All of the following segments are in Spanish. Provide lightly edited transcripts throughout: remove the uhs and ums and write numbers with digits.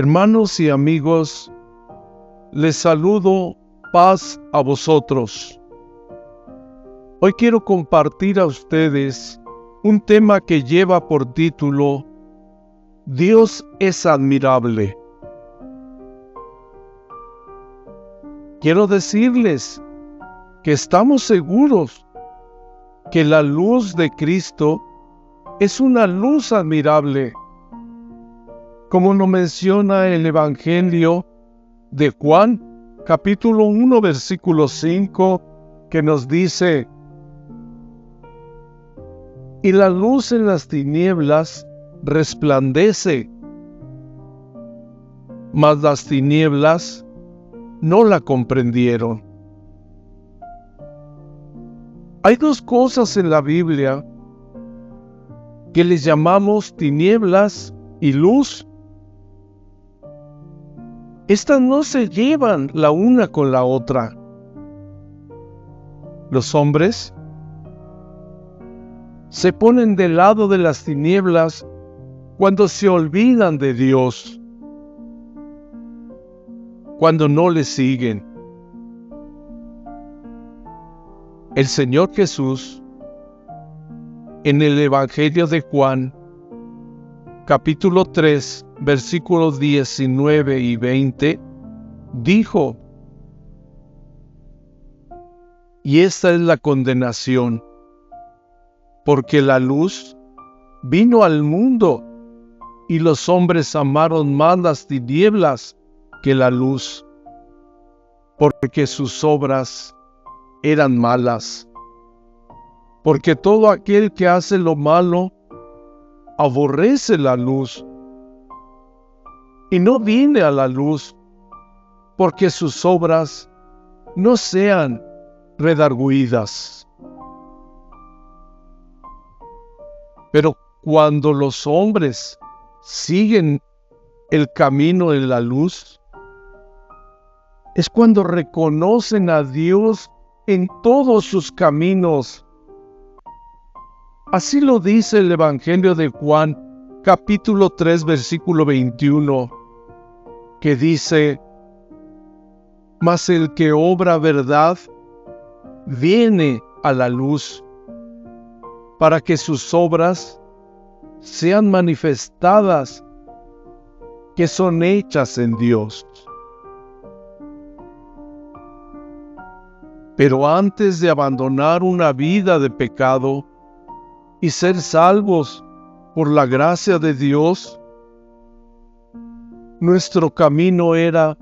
Hermanos y amigos, les saludo, paz a vosotros. Hoy quiero compartir a ustedes un tema que lleva por título Dios es admirable. Quiero decirles que estamos seguros que la luz de Cristo es una luz admirable, como lo menciona el Evangelio de Juan, capítulo 1, versículo 5, que nos dice: y la luz en las tinieblas resplandece, mas las tinieblas no la comprendieron. Hay dos cosas en la Biblia que les llamamos tinieblas y luz. Estas no se llevan la una con la otra. Los hombres se ponen del lado de las tinieblas cuando se olvidan de Dios, cuando no le siguen. El Señor Jesús, en el Evangelio de Juan, capítulo 3, versículos 19 y 20, dijo: y esta es la condenación, porque la luz vino al mundo, y los hombres amaron más las tinieblas que la luz, porque sus obras eran malas. Porque todo aquel que hace lo malo aborrece la luz, y no viene a la luz, porque sus obras no sean redargüidas. Pero cuando los hombres siguen el camino de la luz, es cuando reconocen a Dios en todos sus caminos. Así lo dice el Evangelio de Juan, capítulo 3, versículo 21, que dice: mas el que obra verdad viene a la luz, para que sus obras sean manifestadas, que son hechas en Dios. Pero antes de abandonar una vida de pecado y ser salvos por la gracia de Dios, nuestro camino era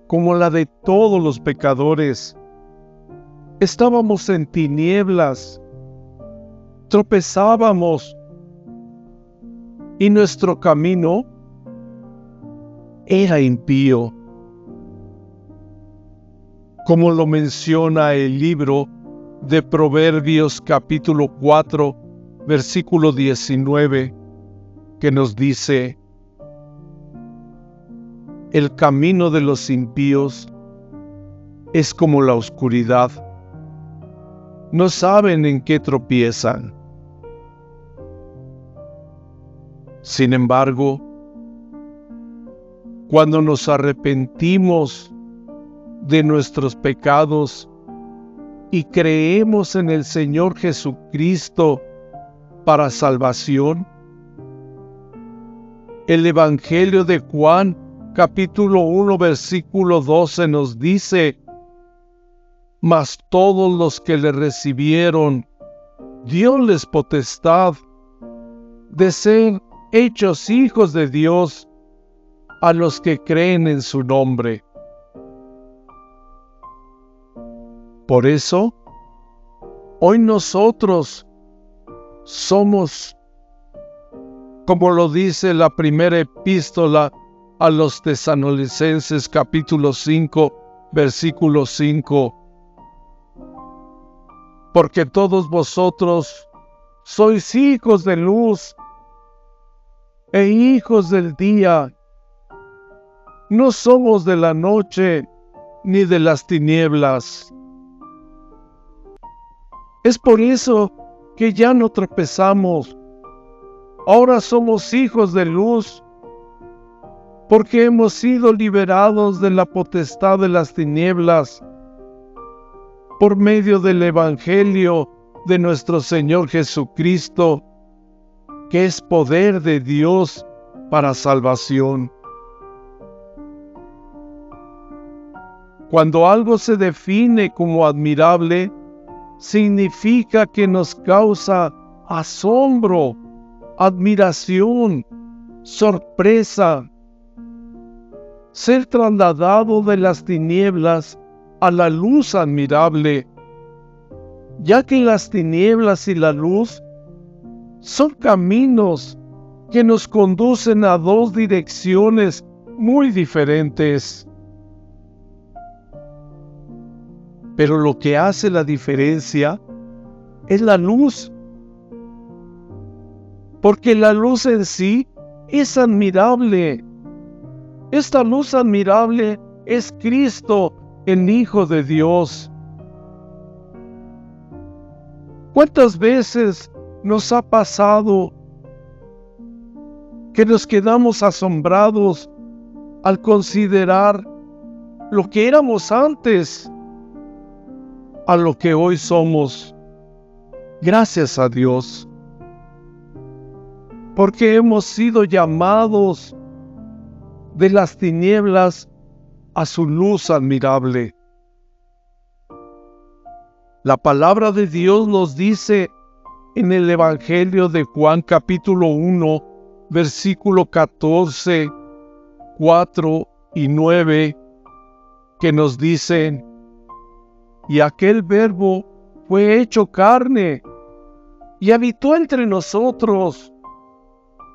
como la de todos los pecadores. Estábamos en tinieblas, tropezábamos, y nuestro camino era impío. Como lo menciona el libro de Proverbios capítulo 4, versículo 19, que nos dice: el camino de los impíos es como la oscuridad, no saben en qué tropiezan. Sin embargo, cuando nos arrepentimos de nuestros pecados y creemos en el Señor Jesucristo para salvación, el Evangelio de Juan, capítulo 1, versículo 12 nos dice: mas todos los que le recibieron, dióles potestad de ser hechos hijos de Dios, a los que creen en su nombre. Por eso, hoy nosotros somos, como lo dice la primera epístola a los Tesalonicenses, capítulo 5, versículo 5, porque todos vosotros sois hijos de luz e hijos del día. No somos de la noche ni de las tinieblas. Es por eso que ya no tropezamos. Ahora somos hijos de luz porque hemos sido liberados de la potestad de las tinieblas por medio del Evangelio de nuestro Señor Jesucristo, que es poder de Dios para salvación. Cuando algo se define como admirable, significa que nos causa asombro, admiración, sorpresa. Ser trasladado de las tinieblas a la luz admirable, ya que las tinieblas y la luz son caminos que nos conducen a dos direcciones muy diferentes. Pero lo que hace la diferencia es la luz, porque la luz en sí es admirable. Esta luz admirable es Cristo, el Hijo de Dios. ¿Cuántas veces nos ha pasado que nos quedamos asombrados al considerar lo que éramos antes a lo que hoy somos? Gracias a Dios, porque hemos sido llamados de las tinieblas a su luz admirable. La palabra de Dios nos dice en el Evangelio de Juan capítulo 1, versículo 14, 4 y 9, que nos dicen: y aquel Verbo fue hecho carne y habitó entre nosotros.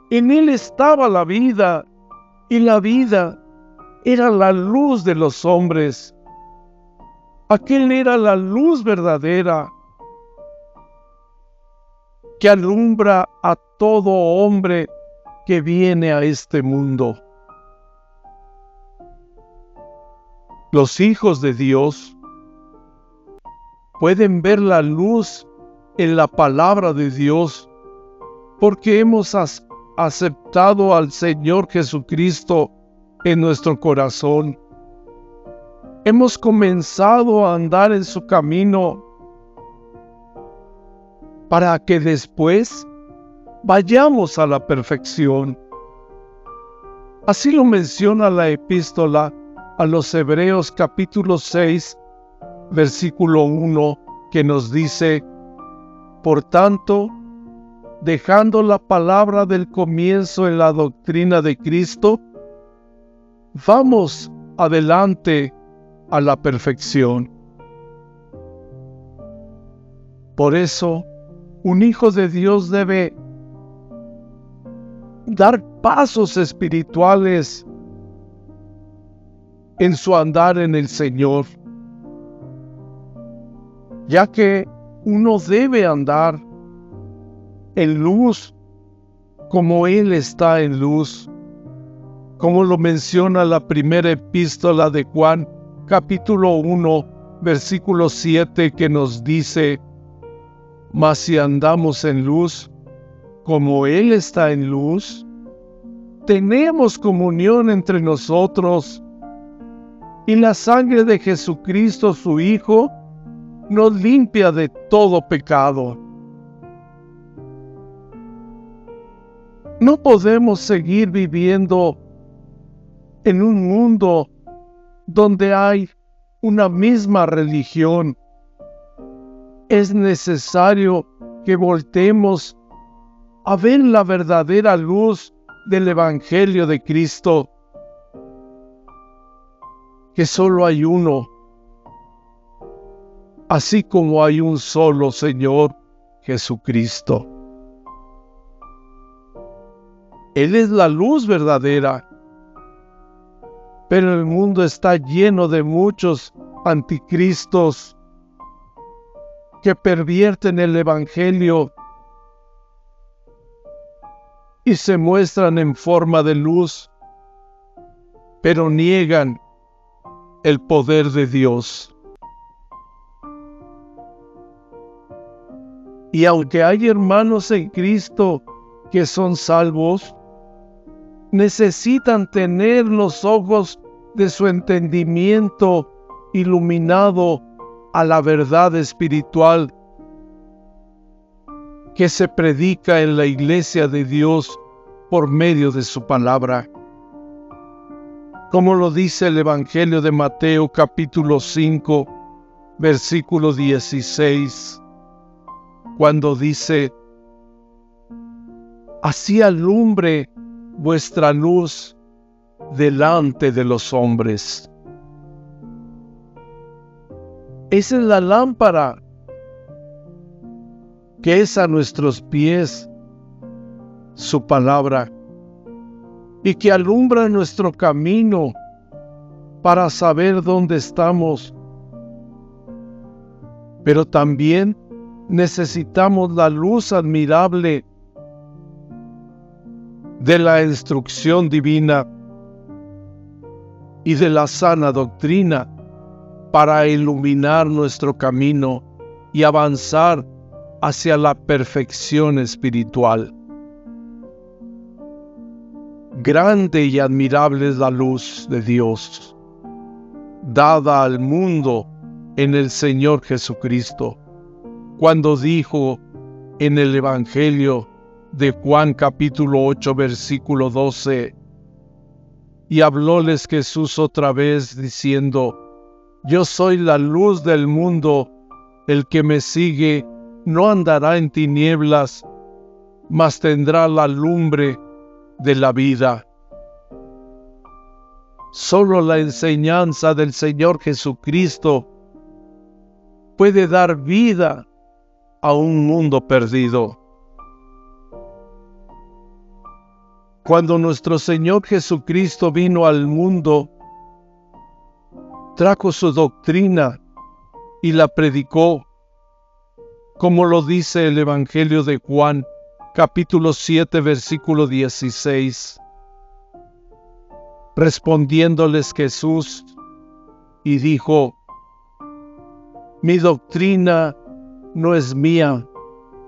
En él estaba la vida, y la vida era la luz de los hombres. Aquel era la luz verdadera que alumbra a todo hombre que viene a este mundo. Los hijos de Dios pueden ver la luz en la palabra de Dios porque hemos aceptado al Señor Jesucristo en nuestro corazón. Hemos comenzado a andar en su camino para que después vayamos a la perfección. Así lo menciona la epístola a los Hebreos capítulo 6, versículo 1, que nos dice: por tanto, dejando la palabra del comienzo en la doctrina de Cristo, vamos adelante a la perfección. Por eso, un hijo de Dios debe dar pasos espirituales en su andar en el Señor, ya que uno debe andar en luz como Él está en luz, como lo menciona la primera epístola de Juan, capítulo 1, versículo 7, que nos dice: mas si andamos en luz, como Él está en luz, tenemos comunión entre nosotros, y la sangre de Jesucristo, su Hijo, nos limpia de todo pecado. No podemos seguir viviendo en un mundo donde hay una misma religión. Es necesario que voltemos a ver la verdadera luz del Evangelio de Cristo, que solo hay uno, así como hay un solo Señor, Jesucristo. Él es la luz verdadera, pero el mundo está lleno de muchos anticristos que pervierten el Evangelio y se muestran en forma de luz, pero niegan el poder de Dios. Y aunque hay hermanos en Cristo que son salvos, necesitan tener los ojos de su entendimiento iluminado a la verdad espiritual que se predica en la iglesia de Dios por medio de su palabra. Como lo dice el Evangelio de Mateo capítulo 5, versículo 16, cuando dice: así alumbre vuestra luz delante de los hombres. Esa es la lámpara que es a nuestros pies su palabra, y que alumbra nuestro camino para saber dónde estamos. Pero también necesitamos la luz admirable de la instrucción divina y de la sana doctrina para iluminar nuestro camino y avanzar hacia la perfección espiritual. Grande y admirable es la luz de Dios, dada al mundo en el Señor Jesucristo, cuando dijo en el Evangelio de Juan capítulo 8 versículo 12: y hablóles Jesús otra vez diciendo: yo soy la luz del mundo, el que me sigue no andará en tinieblas, mas tendrá la lumbre de la vida. Solo la enseñanza del Señor Jesucristo puede dar vida a un mundo perdido. Cuando nuestro Señor Jesucristo vino al mundo, trajo su doctrina y la predicó, como lo dice el Evangelio de Juan, capítulo 7, versículo 16. Respondiéndoles Jesús, y dijo: mi doctrina no es mía,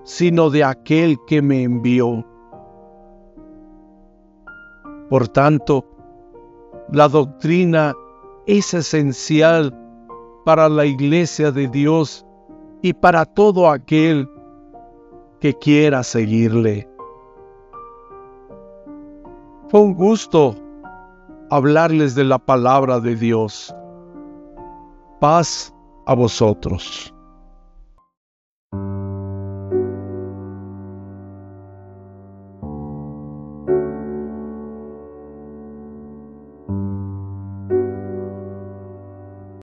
sino de aquel que me envió. Por tanto, la doctrina es esencial para la iglesia de Dios y para todo aquel que quiera seguirle. Fue un gusto hablarles de la palabra de Dios. Paz a vosotros.